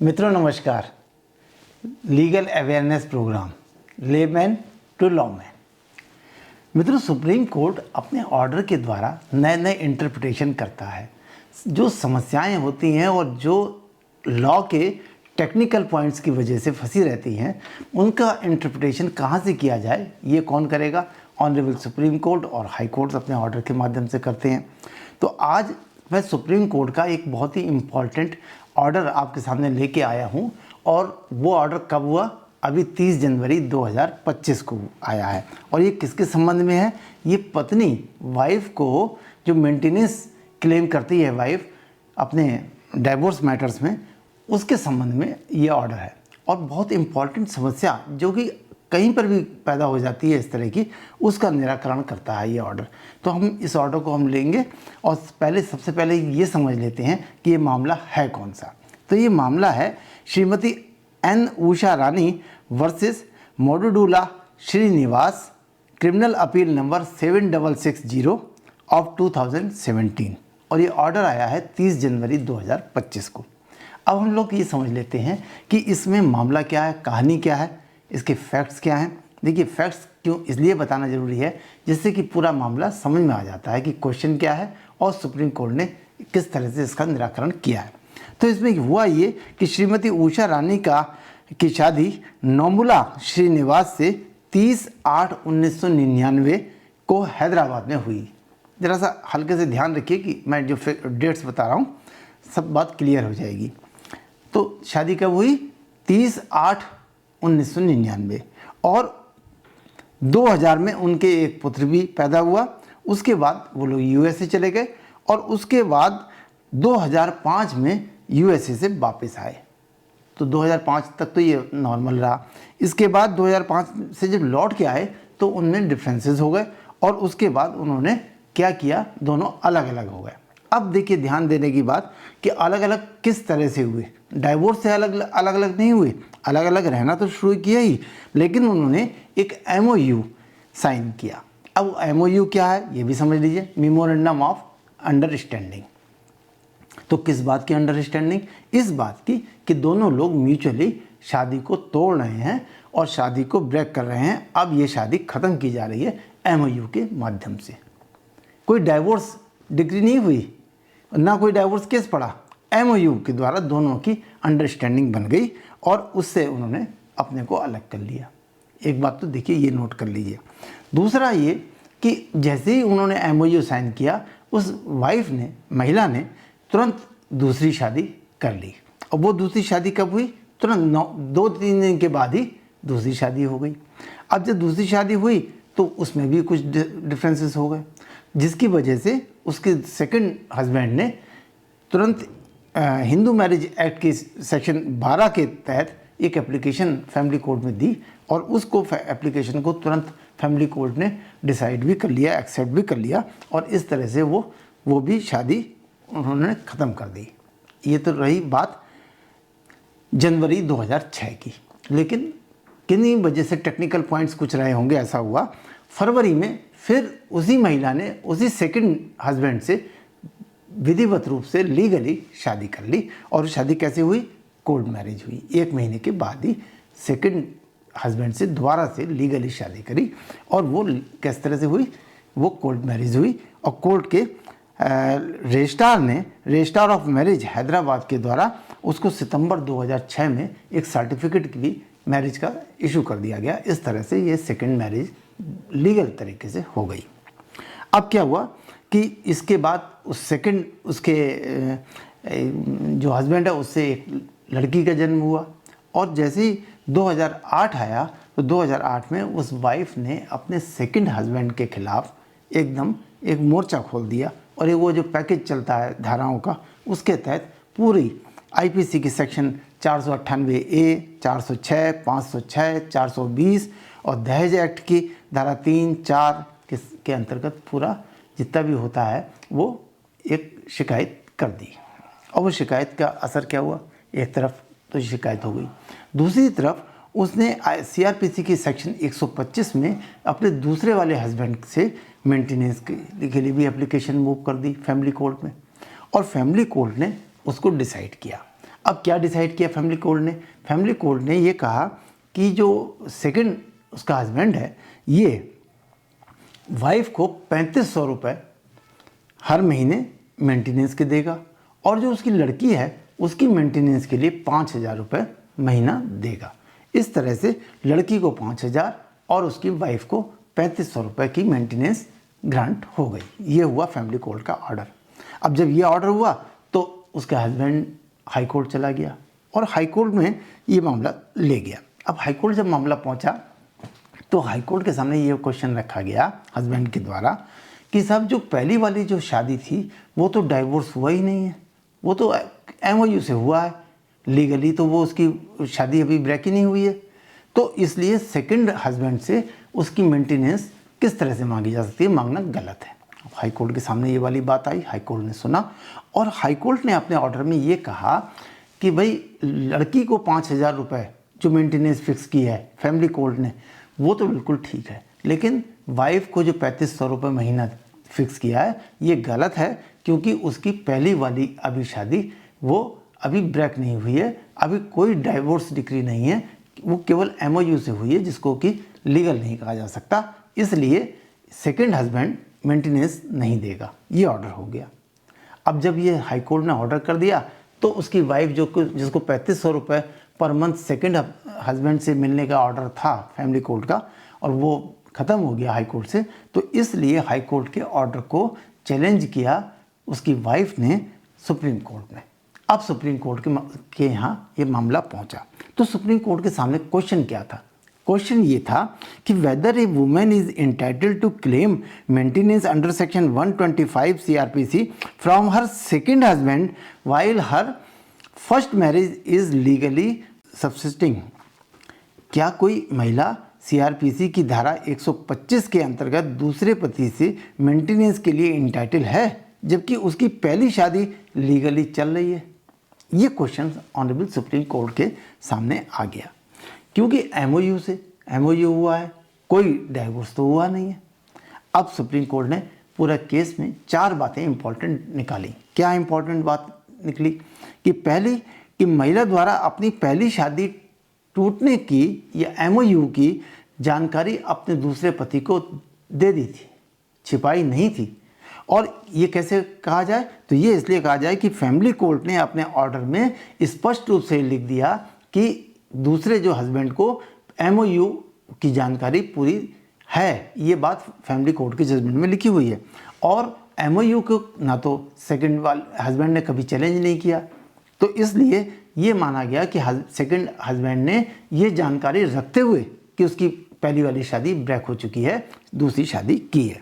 मित्रों नमस्कार। Legal awareness programme layman to lawman. मित्रों, सुप्रीम कोर्ट अपने ऑर्डर के द्वारा नए नए इंटरप्रिटेशन करता है। जो समस्याएं होती हैं और जो लॉ के टेक्निकल पॉइंट्स की वजह से फंसी रहती हैं, उनका इंटरप्रिटेशन कहाँ से किया जाए, ये कौन करेगा? ऑनरेबल सुप्रीम कोर्ट और हाई कोर्ट अपने ऑर्डर के माध्यम से करते हैं। तो आज मैं सुप्रीम कोर्ट का एक बहुत ही इम्पॉर्टेंट ऑर्डर आपके सामने लेके आया हूं, और वो ऑर्डर कब हुआ? अभी 30 जनवरी 2025 को आया है। और ये किसके संबंध में है? ये पत्नी वाइफ को जो मेंटेनेंस क्लेम करती है वाइफ अपने डाइवोर्स मैटर्स में, उसके संबंध में ये ऑर्डर है। और बहुत इम्पॉर्टेंट समस्या जो कि कहीं पर भी पैदा हो जाती है इस तरह की, उसका निराकरण करता है ये ऑर्डर। तो हम इस ऑर्डर को हम लेंगे और सबसे पहले ये समझ लेते हैं कि ये मामला है कौन सा। तो ये मामला है Shrimati N Usha Rani versus Modudula Srinivas, criminal appeal number 7660 of 2017, और ये ऑर्डर आया है 30 जनवरी 2025 को। अब हम लोग ये समझ लेते हैं कि इसमें मामला क्या है, कहानी क्या है, इसके फैक्ट्स क्या हैं। देखिए, फैक्ट्स क्यों इसलिए बताना ज़रूरी है जिससे कि पूरा मामला समझ में आ जाता है कि क्वेश्चन क्या है और सुप्रीम कोर्ट ने किस तरह से इसका निराकरण किया है। तो इसमें हुआ ये कि श्रीमती उषा रानी की शादी नोमुला श्रीनिवास से 30/8/1999 को हैदराबाद में हुई। ज़रा सा हल्के से ध्यान रखिए कि मैं जो डेट्स बता रहा हूँ सब बात क्लियर हो जाएगी। तो शादी कब हुई? 30/8/1999, और 2000 में उनके एक पुत्र भी पैदा हुआ। उसके बाद वो लोग यूएसए चले गए, और उसके बाद 2005 में यूएसए से वापस आए। तो 2005 तक तो ये नॉर्मल रहा। इसके बाद 2005 से जब लौट के आए तो उनमें डिफरेंसेस हो गए, और उसके बाद उन्होंने क्या किया, दोनों अलग अलग हो गए। अब देखिए, ध्यान देने की बात कि अलग अलग किस तरह से हुए। डाइवोर्स से अलग अलग नहीं हुए, अलग अलग रहना तो शुरू किया ही, लेकिन उन्होंने एक एमओयू साइन किया। अब एमओयू क्या है ये भी समझ लीजिए, मेमोरेंडम ऑफ अंडरस्टैंडिंग। तो किस बात की अंडरस्टैंडिंग? इस बात की कि दोनों लोग म्यूचुअली शादी को तोड़ रहे हैं और शादी को ब्रेक कर रहे हैं। अब ये शादी ख़त्म की जा रही है एमओयू के माध्यम से। कोई डाइवोर्स डिग्री नहीं हुई, ना कोई डाइवोर्स केस पड़ा, एमओयू के द्वारा दोनों की अंडरस्टैंडिंग बन गई और उससे उन्होंने अपने को अलग कर लिया। एक बात तो देखिए, ये नोट कर लीजिए। दूसरा ये कि जैसे ही उन्होंने एमओयू साइन किया, उस वाइफ ने, महिला ने तुरंत दूसरी शादी कर ली। और वो दूसरी शादी कब हुई? तुरंत 2-3 दिन के बाद ही दूसरी शादी हो गई। अब जब दूसरी शादी हुई तो उसमें भी कुछ डिफरेंसेस हो गए, जिसकी वजह से उसके सेकंड हस्बैंड ने तुरंत हिंदू मैरिज एक्ट की सेक्शन 12 के तहत एक एप्लीकेशन फैमिली कोर्ट में दी, और उसको एप्लीकेशन को तुरंत फैमिली कोर्ट ने डिसाइड भी कर लिया, एक्सेप्ट भी कर लिया, और इस तरह से वो भी शादी उन्होंने ख़त्म कर दी। ये तो रही बात जनवरी 2006 की। लेकिन किन्हीं वजह से टेक्निकल पॉइंट्स कुछ रहे होंगे, ऐसा हुआ फरवरी में फिर उसी महिला ने उसी सेकंड हस्बैंड से विधिवत रूप से लीगली शादी कर ली। और शादी कैसे हुई? कोर्ट मैरिज हुई। 1 महीने के बाद ही सेकंड हस्बैंड से दोबारा से लीगली शादी करी, और वो किस तरह से हुई? वो कोर्ट मैरिज हुई, और कोर्ट के रजिस्ट्रार ऑफ मैरिज हैदराबाद के द्वारा उसको सितंबर 2006 में एक सर्टिफिकेट की भी मैरिज का इशू कर दिया गया। इस तरह से ये सेकंड मैरिज लीगल तरीके से हो गई। अब क्या हुआ कि इसके बाद उसके जो हस्बैंड है उससे एक लड़की का जन्म हुआ, और जैसे ही 2008 आया तो 2008 में उस वाइफ ने अपने सेकंड हस्बैंड के खिलाफ एकदम एक मोर्चा खोल दिया, और वो जो पैकेज चलता है धाराओं का, उसके तहत पूरी आईपीसी की सेक्शन 498A, 406, 506, 420 और दहेज एक्ट की धारा 3-4 के अंतर्गत पूरा जितना भी होता है वो एक शिकायत कर दी। और वो शिकायत का असर क्या हुआ? एक तरफ तो शिकायत हो गई, दूसरी तरफ उसने सीआरपीसी की सेक्शन 125 में अपने दूसरे वाले हस्बैंड से मेंटेनेंस के लिए भी एप्लीकेशन मूव कर दी फैमिली कोर्ट में, और फैमिली कोर्ट ने उसको डिसाइड किया। अब क्या डिसाइड किया फैमिली कोर्ट ने? फैमिली कोर्ट ने ये कहा कि जो सेकंड उसका हस्बैंड है ये वाइफ को 3500 रुपये हर महीने मेंटेनेंस के देगा और जो उसकी लड़की है उसकी मेंटेनेंस के लिए 5000 रुपये महीना देगा। इस तरह से लड़की को 5000 और उसकी वाइफ को 3500 रुपये की मेंटेनेंस ग्रांट हो गई। ये हुआ फैमिली कोर्ट का ऑर्डर। अब जब ये ऑर्डर हुआ तो उसका हस्बैंड हाई कोर्ट चला गया और हाई कोर्ट में ये मामला ले गया। अब हाई कोर्ट जब मामला पहुंचा तो हाई कोर्ट के सामने ये क्वेश्चन रखा गया हस्बैंड के द्वारा कि साहब जो पहली वाली जो शादी थी वो तो डाइवोर्स हुआ ही नहीं है, वो तो MOU से हुआ है, लीगली तो वो उसकी शादी अभी ब्रेक ही नहीं हुई है, तो इसलिए सेकंड हस्बैंड से उसकी मेंटेनेंस किस तरह से मांगी जा सकती है, मांगना गलत है। हाई कोर्ट के सामने ये वाली बात आई, हाई कोर्ट ने सुना और हाई कोर्ट ने अपने ऑर्डर में ये कहा कि भाई लड़की को 5000 रुपये जो मेंटेनेंस फिक्स की है फैमिली कोर्ट ने वो तो बिल्कुल ठीक है, लेकिन वाइफ को जो 3500 रुपये महीना फिक्स किया है ये गलत है, क्योंकि उसकी पहली वाली अभी शादी वो अभी ब्रेक नहीं हुई है, अभी कोई डाइवोर्स डिक्री नहीं है, वो केवल MOU से हुई है जिसको कि लीगल नहीं कहा जा सकता, इसलिए सेकंड हस्बैंड मेंटेनेंस नहीं देगा। ये ऑर्डर हो गया। अब जब ये हाई कोर्ट ने ऑर्डर कर दिया तो उसकी वाइफ जिसको 3500 रुपये पर मंथ सेकंड हस्बैंड से मिलने का ऑर्डर था फैमिली कोर्ट का और वो ख़त्म हो गया हाई कोर्ट से, तो इसलिए हाई कोर्ट के ऑर्डर को चैलेंज किया उसकी वाइफ ने सुप्रीम कोर्ट में। अब सुप्रीम कोर्ट के यहाँ ये मामला पहुँचा तो सुप्रीम कोर्ट के सामने क्वेश्चन क्या था? क्वेश्चन ये था कि whether a women is entitled to claim maintenance under section 125 CRPC from her second husband while her first marriage is legally subsisting. क्या कोई महिला CRPC की धारा 125 के अंतर्गत दूसरे पति से मेंटेनेंस के लिए इंटाइटल है जबकि उसकी पहली शादी लीगली चल रही है? ये क्वेश्चन ऑनरेबल सुप्रीम कोर्ट के सामने आ गया, क्योंकि MOU हुआ है, कोई डाइवोर्स तो हुआ नहीं है। अब सुप्रीम कोर्ट ने पूरा केस में 4 बातें इंपॉर्टेंट निकाली। क्या इंपॉर्टेंट बात निकली? कि पहली कि महिला द्वारा अपनी पहली शादी टूटने की या MOU की जानकारी अपने दूसरे पति को दे दी थी, छिपाई नहीं थी। और ये कैसे कहा जाए? तो ये इसलिए कहा जाए कि फैमिली कोर्ट ने अपने ऑर्डर में स्पष्ट रूप से लिख दिया कि दूसरे जो हस्बैंड को MOU की जानकारी पूरी है, ये बात फैमिली कोर्ट के जजमेंट में लिखी हुई है। और MOU को ना तो सेकंड वाले हस्बैंड ने कभी चैलेंज नहीं किया, तो इसलिए ये माना गया कि सेकंड हस्बैंड ने ये जानकारी रखते हुए कि उसकी पहली वाली शादी ब्रेक हो चुकी है, दूसरी शादी की है।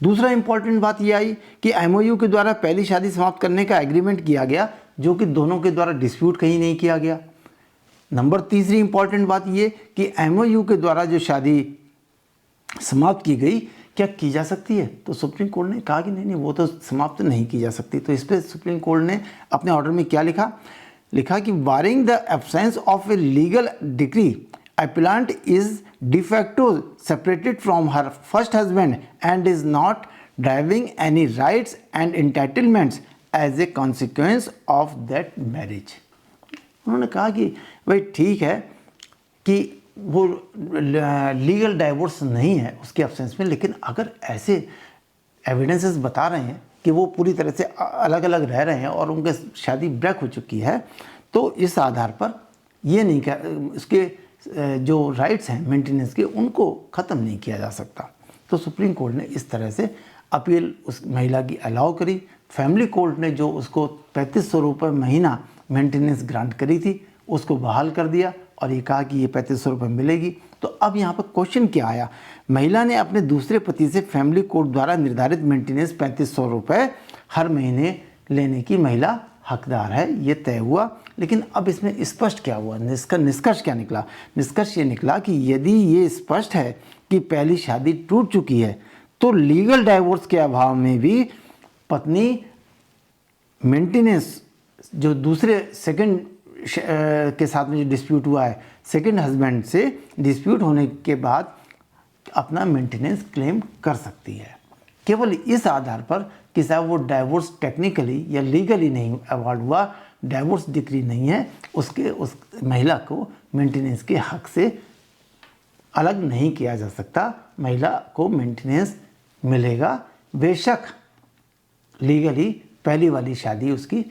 दूसरा इंपॉर्टेंट बात ये आई कि MOU के द्वारा पहली शादी समाप्त करने का एग्रीमेंट किया गया, जो कि दोनों के द्वारा डिस्प्यूट कहीं नहीं किया गया। नंबर तीसरी इंपॉर्टेंट बात ये कि MOU के द्वारा जो शादी समाप्त की गई क्या की जा सकती है? तो सुप्रीम कोर्ट ने कहा कि नहीं वो तो समाप्त नहीं की जा सकती। तो इस पर सुप्रीम कोर्ट ने अपने ऑर्डर में क्या लिखा कि barring the absence of a legal decree appellant is de facto separated from her first husband and is not deriving any rights and entitlements as a consequence of that marriage। उन्होंने कहा कि भाई ठीक है कि वो लीगल डाइवोर्स नहीं है उसके एब्सेंस में, लेकिन अगर ऐसे एविडेंसेस बता रहे हैं कि वो पूरी तरह से अलग अलग रह रहे हैं और उनके शादी ब्रेक हो चुकी है, तो इस आधार पर ये नहीं कह उसके जो राइट्स हैं मेंटेनेंस के उनको ख़त्म नहीं किया जा सकता। तो सुप्रीम कोर्ट ने इस तरह से अपील उस महिला की अलाउ करी। फैमिली कोर्ट ने जो उसको 3500 रुपये महीना मेंटेनेंस ग्रांट करी थी उसको बहाल कर दिया और ये कहा कि ये 3500 रुपये मिलेगी। तो अब यहाँ पर क्वेश्चन क्या आया? महिला ने अपने दूसरे पति से फैमिली कोर्ट द्वारा निर्धारित मेंटेनेंस 3500 रुपये हर महीने लेने की महिला हकदार है, ये तय हुआ। लेकिन अब इसमें स्पष्ट क्या हुआ? निष्कर्ष क्या निकला? निष्कर्ष ये निकला कि यदि ये स्पष्ट है कि पहली शादी टूट चुकी है तो लीगल डाइवोर्स के अभाव में भी पत्नी मेंटेनेंस जो दूसरे सेकंड के साथ में जो डिस्प्यूट हुआ है सेकंड हस्बैंड से डिस्प्यूट होने के बाद अपना मेंटेनेंस क्लेम कर सकती है। केवल इस आधार पर कि साहब वो डाइवोर्स टेक्निकली या लीगली नहीं अवार्ड हुआ, डाइवोर्स डिक्री नहीं है, उस महिला को मेंटेनेंस के हक से अलग नहीं किया जा सकता। महिला को मेंटेनेंस मिलेगा, बेशक लीगली पहली वाली शादी उसकी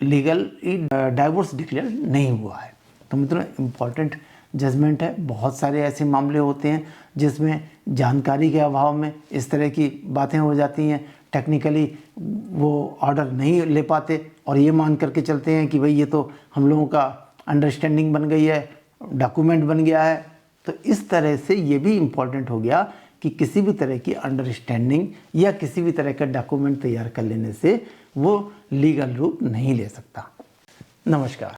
लीगल डाइवोर्स डिक्लेयर नहीं हुआ है। तो मित्रों, इम्पॉर्टेंट जजमेंट है। बहुत सारे ऐसे मामले होते हैं जिसमें जानकारी के अभाव में इस तरह की बातें हो जाती हैं, टेक्निकली वो ऑर्डर नहीं ले पाते और ये मान करके चलते हैं कि भाई ये तो हम लोगों का अंडरस्टैंडिंग बन गई है, डॉक्यूमेंट बन गया है। तो इस तरह से ये भी इम्पॉर्टेंट हो गया कि किसी भी तरह की अंडरस्टैंडिंग या किसी भी तरह का डॉक्यूमेंट तैयार कर लेने से वो लीगल रूप नहीं ले सकता। नमस्कार।